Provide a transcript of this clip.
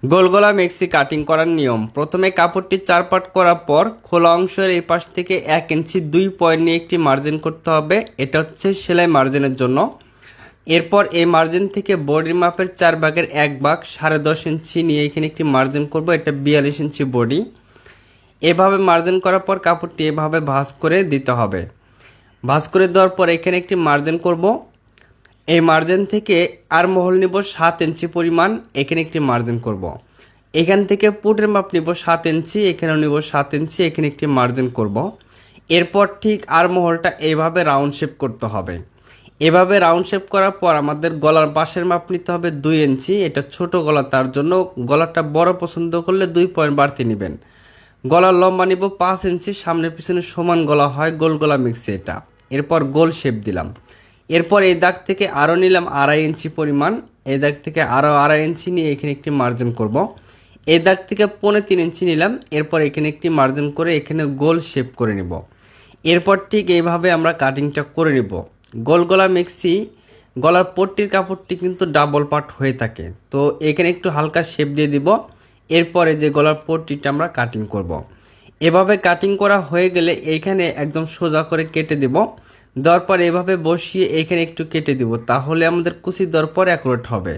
গোল গলা মেক্সি কাটিং করার নিয়ম। প্রথমে কাপড়টি 4 পার্ট করার পর খোলা অংশের এই পাশ থেকে 1 ইঞ্চি 2 পয়েন্ট নিয়ে একটি মার্জিন করতে হবে। এটা হচ্ছে সেলাই মার্জিনের জন্য। এরপর এই মার্জিন থেকে বডির মাপের 4 ভাগের 1 ভাগ 10.5 ইঞ্চি নিয়ে এখানে একটি মার্জিন করব। এটা 42 ইঞ্চি বডি। এভাবে মার্জিন করার পর কাপড়টি এভাবে ভাঁজ করে দিতে হবে। ভাঁজ করে দেওয়ার পর এখানে একটি মার্জিন করব। এই মার্জিন থেকে আর মহল নিব 7 ইঞ্চি পরিমাণ, এখানে একটি মার্জিন করব। এখান থেকে পুটের মাপ নিব 7 ইঞ্চি, এখানেও নিব 7 ইঞ্চি, এখানে একটি মার্জিন করব। এরপর ঠিক আর মহলটা এইভাবে রাউন্ড শেপ করতে হবে। এভাবে রাউন্ড শেপ করার পর আমাদের গলার পাশের মাপ নিতে হবে 2 ইঞ্চি। এটা ছোট গলা, তার জন্য গলাটা বড় পছন্দ করলে 2 পয়েন্ট বাড়তি নেবেন। গলার লম্বা নিব 5 ইঞ্চি, সামনে পিছনে সমান গলা হয় গোল গলা মিক্সি এটা। এরপর গোল শেপ দিলাম। এরপর এই দাগ থেকে আরও নিলাম 2.5 ইঞ্চি পরিমাণ, এই দাগ থেকে আরও 2.5 ইঞ্চি নিয়ে এখানে একটি মার্জিন করব। এই দাগ থেকে 3.5 ইঞ্চি নিলাম। এরপর এখানে একটি মার্জিন করে এখানে গোল শেপ করে নিব। এরপর ঠিক এইভাবে আমরা কাটিংটা করে নিব। গোল গলা মিক্সি গলার পট্টির কাপড়টি কিন্তু ডাবল পার্ট হয়ে থাকে, তো এখানে একটু হালকা শেপ দিয়ে দিব। এরপরে যে গলার পট্টিটা আমরা কাটিং করব। এভাবে কাটিং করা হয়ে গেলে এইখানে একদম সোজা করে কেটে দেব। দেওয়ার পর এভাবে বসিয়ে এখানে একটু কেটে দিব, তাহলে আমাদের কুচি দেওয়ার পর অ্যাকুরেট হবে।